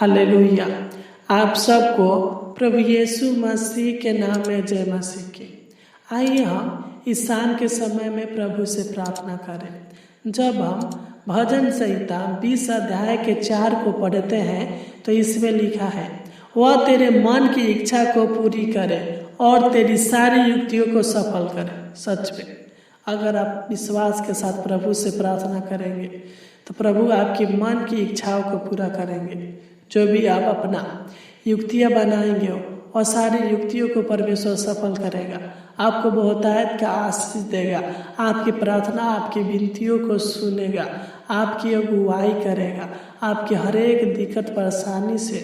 Hallelujah. आप सबको प्रभु यीशु मसीह के नाम में जय मसीह की। आइए हम इस शाम के समय में प्रभु से प्रार्थना करें। जब हम भजन संहिता 20 अध्याय के 4 को पढ़ते हैं तो इसमें लिखा है, वह तेरे मन की इच्छा को पूरी करे और तेरी सारी युक्तियों को सफल करे। सच में अगर आप विश्वास के साथ प्रभु से प्रार्थना करेंगे तो प्रभु आपकी मन की इच्छाओं को पूरा करेंगे। जो भी आप अपना युक्तियाँ बनाएंगे और सारी युक्तियों को परमेश्वर सफल करेगा। आपको बहुतायत का आशीष देगा। आपकी प्रार्थना, आपकी विनतियों को सुनेगा, आपकी अगुवाई करेगा, आपकी हर एक दिक्कत परेशानी से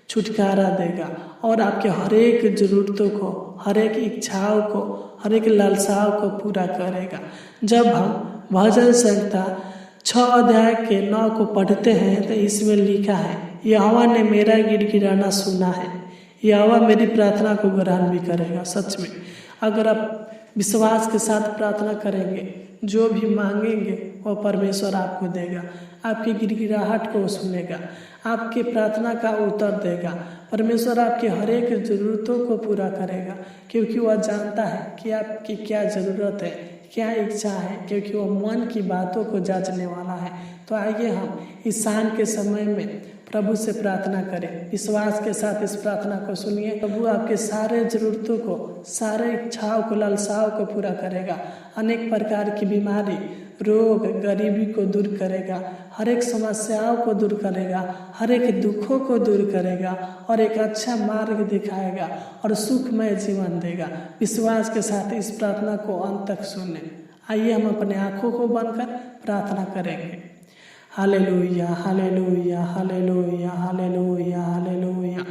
छुटकारा देगा और आपके हर एक जरूरतों को, हर एक इच्छाओं को, हर एक लालसाओं को पूरा करेगा। जब हम भजन संहिता 6 अध्याय के 9 को पढ़ते हैं तो इसमें लिखा है, यहोवा ने मेरा गिड़गिड़ाना सुना है, यहोवा मेरी प्रार्थना को ग्रहण भी करेगा। सच में अगर आप विश्वास के साथ प्रार्थना करेंगे, जो भी मांगेंगे वो परमेश्वर आपको देगा। आपकी गिड़गिड़ाहट को सुनेगा, आपकी प्रार्थना का उत्तर देगा। परमेश्वर आपकी हर एक ज़रूरतों को पूरा करेगा, क्योंकि वह जानता है कि आपकी क्या ज़रूरत है, क्या इच्छा है, क्योंकि वो मन की बातों को जांचने वाला है। तो आइए हम इस शाम के समय में प्रभु से प्रार्थना करें। विश्वास के साथ इस प्रार्थना को सुनिए। प्रभु आपके सारे ज़रूरतों को, सारे इच्छाओं को, लालसाओं को पूरा करेगा। अनेक प्रकार की बीमारी, रोग, गरीबी को दूर करेगा, हर एक समस्याओं को दूर करेगा, हर एक दुखों को दूर करेगा और एक अच्छा मार्ग दिखाएगा और सुखमय जीवन देगा। विश्वास के साथ इस प्रार्थना को अंत तक सुने। आइए हम अपने आँखों को बंद कर प्रार्थना करेंगे। Hallelujah, hallelujah, hallelujah, hallelujah, hallelujah.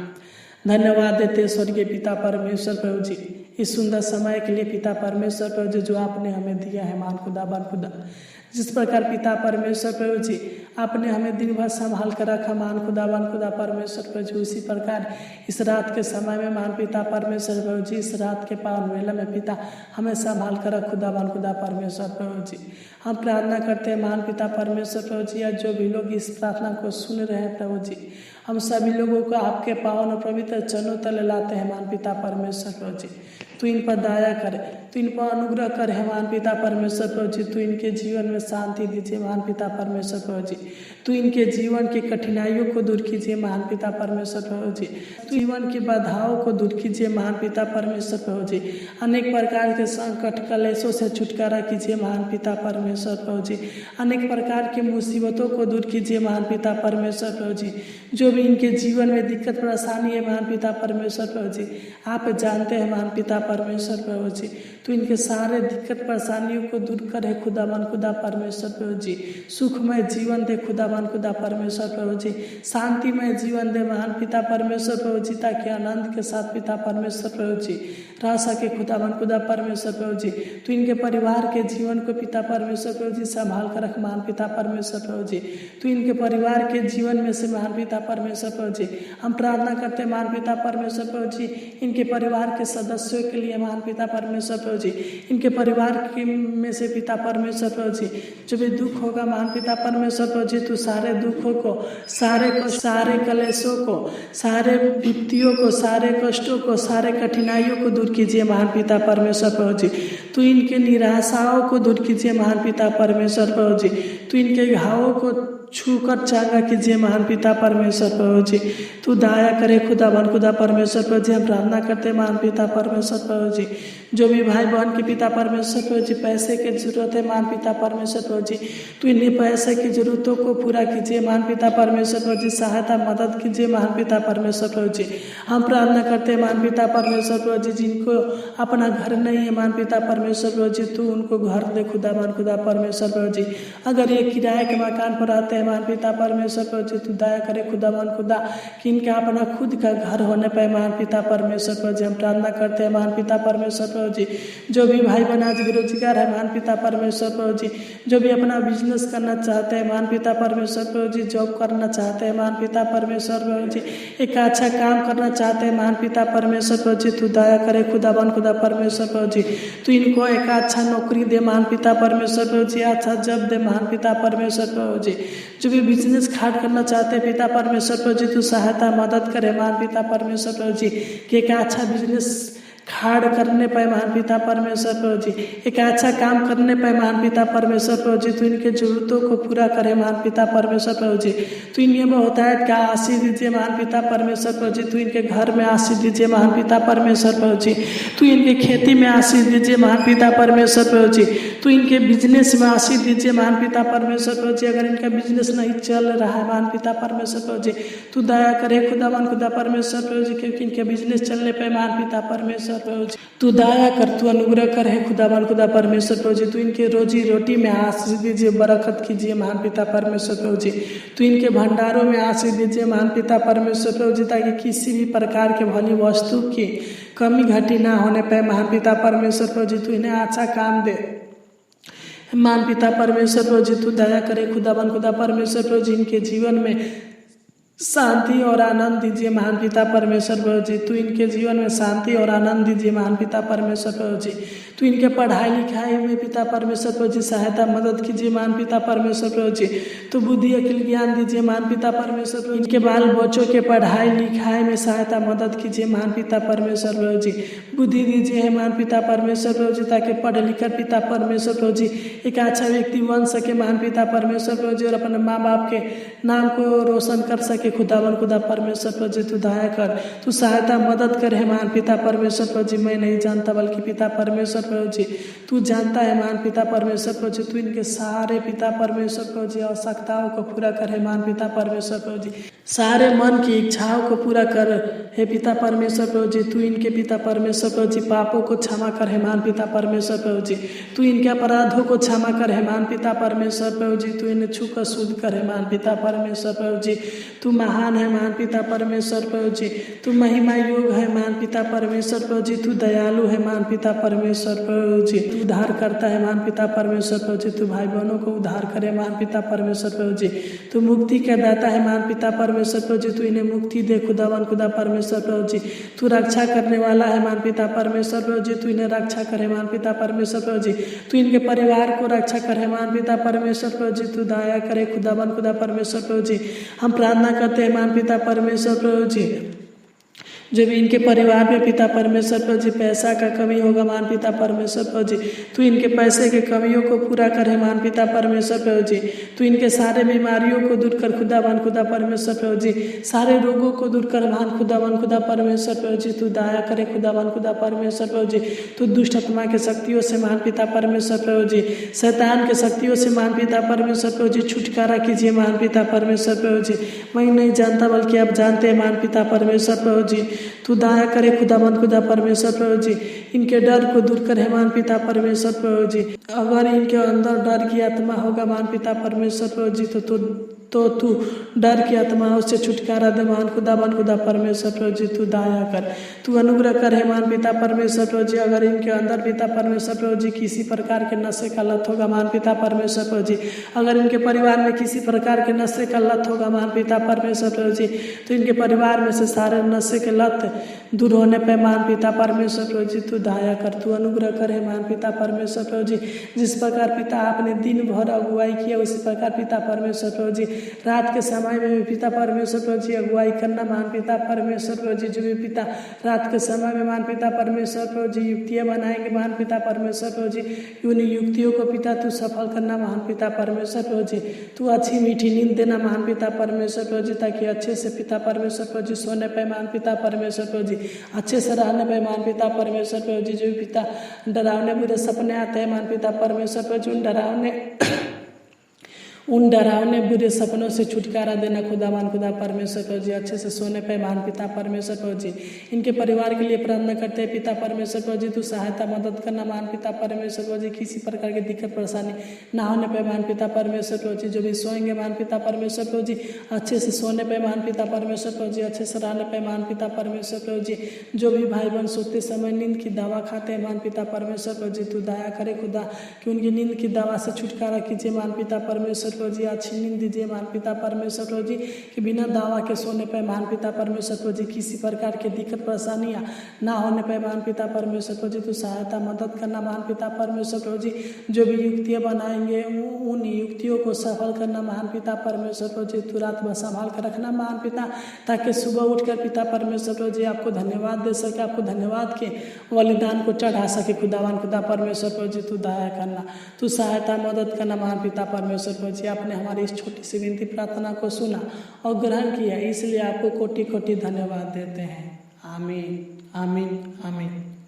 धन्यवाद देते स्वर्गीय पिता परमेश्वर प्रभु जी, इस सुंदर समय के लिए पिता परमेश्वर प्रभु जी जो आपने हमें दिया है। मान खुदा बन खुदा, जिस प्रकार पिता परमेश्वर प्रभु जी आपने हमें दिन भर संभाल कर रखा, मान खुदा बन खुदा परमेश्वर प्रभु जी, उसी प्रकार इस रात के समय में मान पिता परमेश्वर प्रभु जी, इस रात के पावन वेला में पिता हमें संभाल कर रख खुदा बन खुदा परमेश्वर प्रभु जी। हम प्रार्थना करते हैं मान पिता परमेश्वर प्रभु जी, आज जो भी लोग इस प्रार्थना को सुन रहे हैं प्रभु जी, हम सभी लोगों को आपके पावन और पवित्र चरणों तले लाते हैं। मान पिता परमेश्वर प्रभु जी, तू इन पर दया करे, तू इन पर अनुग्रह करे है मान पिता परमेश्वर प्रभु जी। तू इनके जीवन में शांति दीजिए मान पिता परमेश्वर प्रभु जी। तू इनके जीवन की कठिनाइयों को दूर कीजिए मान पिता परमेश्वर प्रभु जी। तू जीवन की बाधाओं को दूर कीजिए मान पिता परमेश्वर प्रभु जी। अनेक प्रकार के संकट कलेशों से छुटकारा कीजिए मान पिता परमेश्वर प्रभु जी। अनेक प्रकार की मुसीबतों को दूर कीजिए मान पिता परमेश्वर प्रभु जी। जो भी इनके जीवन में दिक्कत परेशानी है मान पिता परमेश्वर प्रभु जी, आप जानते हैं मान पिता परमेश्वर प्रभु जी। तो इनके सारे दिक्कत परेशानियों को दूर करे खुदा मन खुदा परमेश्वर प्रभु जी। सुखमय जीवन दे खुदा मन खुदा परमेश्वर प्रभु जी। शांतिमय जीवन दे महान पिता परमेश्वर प्रभु जी, ताकि आनंद के साथ पिता परमेश्वर प्रभु जी रह सके खुदा मन खुदा परमेश्वर प्रभु जी। तो इनके परिवार के जीवन को पिता परमेश्वर प्रभु जी संभाल कर रख मान पिता परमेश्वर प्रभु जी। तो इनके परिवार के जीवन में से महान पिता परमेश्वर प्रभु जी हम प्रार्थना करते हैं मान पिता परमेश्वर प्रभु जी, इनके परिवार के सदस्यों के लिए मान पिता परमेश्वर प्रभु जी, इनके परिवार के में से पिता परमेश्वर प्रभु जी जो भी दुख होगा मान पिता परमेश्वर प्रभु जी, तू सारे दुखों को, सारे कलेशों को, सारे विपत्तियों को, सारे कष्टों को, सारे कठिनाइयों को दूर कीजिए महान पिता परमेश्वर प्रभु जी। तू इनके निराशाओं को दूर कीजिए महान पिता परमेश्वर प्रभु जी। तू इनके घावों को छूकर चांगा कीजिए महान पिता परमेश्वर प्रभु जी। तू दया करे खुदा बन खुदा परमेश्वर प्रभु जी। हम प्रार्थना करते हैं महान पिता परमेश्वर प्रभु जी, जो भी भाई बहन के पिता परमेश्वर प्रभु जी पैसे की जरूरत है मान पिता परमेश्वर प्रभु जी, तू इन्हीं पैसे की जरूरतों को पूरा कीजिए महान पिता परमेश्वर प्रभु जी। सहायता मदद कीजिए महान पिता परमेश्वर प्रभु जी। हम प्रार्थना करते हैं मान पिता परमेश्वर प्रभु जी, जिनको अपना घर नहीं है मान पिता परमेश्वर प्रभु जी, तू उनको घर दे खुदा मान खुदा परमेश्वर प्रभु जी। अगर ये किराए के मकान पर रहते हैं मान पिता परमेश्वर प्रभु जी, तू दया करे खुदा मान खुदा कि इनका अपना खुद का घर होने पाए मान पिता परमेश्वर प्रभु जी। हम प्रार्थना करते हैं मान पिता परमेश्वर प्रभु जी। जो भी भाई बहन आज बेरोजगार है महान पिता परमेश्वर प्रभु जी, जो भी अपना बिजनेस करना चाहते हैं महान पिता परमेश्वर प्रभु जी, जॉब करना चाहते हैं महान पिता परमेश्वर प्रभु जी, एक अच्छा काम करना चाहते हैं महान पिता परमेश्वर प्रभु जी, तू दया करे खुदावन खुदा परमेश्वर प्रभु जी। तू इनको एक अच्छा नौकरी दे महान पिता परमेश्वर प्रभु जी, अच्छा जॉब दे महान पिता परमेश्वर प्रभु जी। जो भी बिजनेस खाट करना चाहते हैं पिता परमेश्वर प्रभु जी, तू सहायता मदद करे महान पिता परमेश्वर प्रभु जी, कि एक अच्छा बिजनेस खाड़ करने पाए महान पिता परमेश्वर प्रभु जी, एक अच्छा काम करने पाए महान पिता परमेश्वर प्रभु जी। तू इनके जरूरतों को पूरा करे महान पिता परमेश्वर प्रभु जी। तू इन्हें बहुतायत का आशीष दीजिए महान पिता परमेश्वर प्रभु जी। तू इनके घर में आशीष दीजिए महान पिता परमेश्वर प्रभु जी। तू इनके खेती में आशीष दीजिए महान पिता परमेश्वर प्रभु जी। तू इनके बिजनेस में आशीष दीजिए महान पिता परमेश्वर प्रभु जी। अगर इनका बिजनेस नहीं चल रहा है महान पिता परमेश्वर प्रभु जी, तू दया करे खुदावन खुदा परमेश्वर प्रभु जी, क्योंकि इनके बिजनेस चलने पे महान पिता परमेश्वर प्रभु जी तू दया कर, तू अनुग्रह कर है खुदावन खुदा परमेश्वर प्रभु जी। तू इनके रोजी रोटी में आशीष दीजिए, बरकत कीजिए महान पिता परमेश्वर प्रभु जी। तू इनके भंडारों में आशीष दीजिए महान पिता परमेश्वर प्रभु जी, ताकि किसी भी प्रकार के भली वस्तु की कमी घटी ना होने पाए महान पिता परमेश्वर प्रभु जी। तू इन्हें अच्छा काम दे महान पिता परमेश्वर प्रभु जी। तू दया करे खुदावन खुदा परमेश्वर प्रभु जी, इनके जीवन में शांति और आनंद दीजिए महान पिता परमेश्वर प्रभु जी। तू इनके जीवन में शांति और आनंद दीजिए महान पिता परमेश्वर प्रभु जी। तू इनके पढ़ाई लिखाई में पिता परमेश्वर प्रभु जी सहायता मदद कीजिए महान पिता परमेश्वर प्रभु जी। तू बुद्धि अकिल ज्ञान दीजिए महान पिता परमेश्वर प्रभु जी। इनके बाल बच्चों के पढ़ाई लिखाई में सहायता मदद कीजिए महान पिता परमेश्वर प्रभु जी। बुद्धि दीजिए है महान पिता परमेश्वर प्रभु जी, ताकि पढ़ लिखकर पिता परमेश्वर प्रभु जी एक अच्छा व्यक्ति बन सके महान पिता परमेश्वर प्रभु जी, और अपने माँ बाप के नाम को रोशन कर सके खुदावन खुदा परमेश्वर प्रभु जी। तू दया कर, तू सहायता मदद कर है महान पिता परमेश्वर प्रभु जी। मैं नहीं जानता बल्कि पिता परमेश्वर प्रभु जी तू जानता है महान पिता परमेश्वर प्रभु जी। तू इनके सारे पिता परमेश्वर प्रभु जी आवश्यकताओं को पूरा कर है महान पिता परमेश्वर प्रभु जी। सारे मन की इच्छाओं को पूरा कर हे पिता परमेश्वर प्रभु जी। तू इनके पिता परमेश्वर प्रभु जी पापों को क्षमा कर है महान पिता परमेश्वर प्रभु जी। तू इनके अपराधों को क्षमा कर है महान पिता परमेश्वर प्रभु जी। तू इन्हें छू कर शुद्ध कर है महान पिता परमेश्वर प्रभु जी। तू महान है महान पिता परमेश्वर प्रभु जी। तू महिमा योग है महान पिता परमेश्वर प्रभु जी। तू दयालु है महान पिता परमेश्वर प्रभु जी। तू उद्धार करता है महान पिता परमेश्वर प्रभु जी। तू भाई बहनों को उद्धार करे महान पिता परमेश्वर प्रभु जी। तू मुक्ति का दाता है महान पिता परमेश्वर प्रभु जी। तू इन्हें मुक्ति दे खुदावन खुदा परमेश्वर प्रभु जी। तू रक्षा करने वाला है महान पिता परमेश्वर प्रभु जी। तू इन्हें रक्षा करे महान पिता परमेश्वर प्रभु जी। तू इनके परिवार को रक्षा करे महान पिता परमेश्वर प्रभु जी। तू दया करे खुदावन खुदा परमेश्वर प्रभु जी। हम प्रार्थना करते हैं महान पिता परमेश्वर प्रभु जी, जो भी इनके परिवार में पिता परमेश्वर प्रभु जी पैसा का कमी होगा महान पिता परमेश्वर प्रभु जी, तू इनके पैसे के कमियों को पूरा करे महान पिता परमेश्वर प्रभु जी। तू इनके सारे बीमारियों को दूर कर खुदावन खुदा परमेश्वर प्रभु जी। सारे रोगों को दूर कर महान खुदावन खुदा परमेश्वर प्रभु जी। तू दया करे खुदावन खुदा परमेश्वर प्रभु जी। तू दुष्ट आत्मा के शक्तियों से महान पिता परमेश्वर प्रभु जी, शैतान के शक्तियों से महान पिता परमेश्वर प्रभु जी छुटकारा कीजिए महान पिता परमेश्वर प्रभु जी। मैं नहीं जानता बल्कि आप जानते हैं महान पिता परमेश्वर प्रभु जी। तू दया करे खुदावन खुदा परमेश्वर प्रभु जी। इनके डर को दूर करे महान पिता परमेश्वर प्रभु जी। अगर इनके अंदर डर की आत्मा होगा महान पिता परमेश्वर प्रभु जी, तो तू डर की आत्माओं से छुटकारा दे महान खुदावन खुदा परमेश्वर प्रभु जी। तू दया कर, तू अनुग्रह कर है महान पिता परमेश्वर प्रभु जी। अगर इनके अंदर पिता परमेश्वर प्रभु जी किसी प्रकार के नशे का लत होगा महान पिता परमेश्वर प्रभु जी, अगर इनके परिवार में किसी प्रकार के नशे का लत होगा महान पिता परमेश्वर प्रभु जी, तो इनके परिवार में से सारे नशे के लत दूर होने पे महान पिता परमेश्वर प्रभु जी तू दया कर, तू अनुग्रह कर है महान पिता परमेश्वर प्रभु जी। जिस प्रकार पिता आपने दिन भर अगुवाई किया उसी प्रकार पिता परमेश्वर प्रभु जी रात के समय में भी पिता परमेश्वर प्रभु जी अगुवाई करना महान पिता परमेश्वर प्रभु जी। जो भी पिता रात के समय में महान पिता परमेश्वर प्रभु जी युक्तियाँ बनाएंगे महान पिता परमेश्वर प्रभु जी, उन युक्तियों को पिता तू सफल करना महान पिता परमेश्वर प्रभु जी। तू अच्छी मीठी नींद देना महान पिता परमेश्वर प्रभु जी, ताकि अच्छे से पिता परमेश्वर प्रभु जी सोने पे महान पिता परमेश्वर प्रभु जी, अच्छे से रहने पे महान पिता परमेश्वर प्रभु जी। जो भी पिता डरावने बुरे सपने आते हैं महान पिता परमेश्वर प्रभु जी, उन उन डरावने बुरे सपनों से छुटकारा देना खुदा परमेश्वर प्रभु जी। अच्छे से सोने पे महान पिता परमेश्वर प्रभु जी। इनके परिवार के लिए प्रार्थना करते हैं पिता परमेश्वर प्रभु जी, तू सहायता मदद करना महान पिता परमेश्वर प्रभु जी। किसी प्रकार की दिक्कत परेशानी ना होने पे महान पिता परमेश्वर प्रभु जी। जो भी सोएंगे महान पिता परमेश्वर प्रभु जी, अच्छे से सोने पे महान पिता परमेश्वर प्रभु जी, अच्छे से रहने पे महान पिता परमेश्वर प्रभु जी। जो भी भाई बहन सोते समय नींद की दवा खाते हैं महान पिता परमेश्वर प्रभु जी, तू दया करे खुदा कि उनकी नींद की दवा से छुटकारा कीजिए महान पिता परमेश्वर प्रभु जी। अच्छी नींद दीजिए महान पिता परमेश्वर प्रभु जी कि बिना दवा के सोने पे महान पिता परमेश्वर प्रभु जी किसी प्रकार की दिक्कत परेशानियाँ ना होने पे महान पिता परमेश्वर प्रभु जी, तू सहायता मदद करना महान पिता परमेश्वर प्रभु जी। जो भी युक्तियाँ बनाएंगे उन युक्तियों को सफल करना महान पिता परमेश्वर प्रभु जी। तू रात भर संभाल कर रखना महान पिता, ताकि सुबह उठकर पिता परमेश्वर प्रभु जी आपको धन्यवाद दे सके, आपको धन्यवाद के बलिदान को चढ़ा सके खुदा परमेश्वर प्रभु जी। तू दया करना, तू सहायता मदद करना महान पिता परमेश्वर प्रभु जी। आपने हमारी इस छोटी सी विनती प्रार्थना को सुना और ग्रहण किया, इसलिए आपको कोटि कोटि धन्यवाद देते हैं। आमीन आमीन आमीन।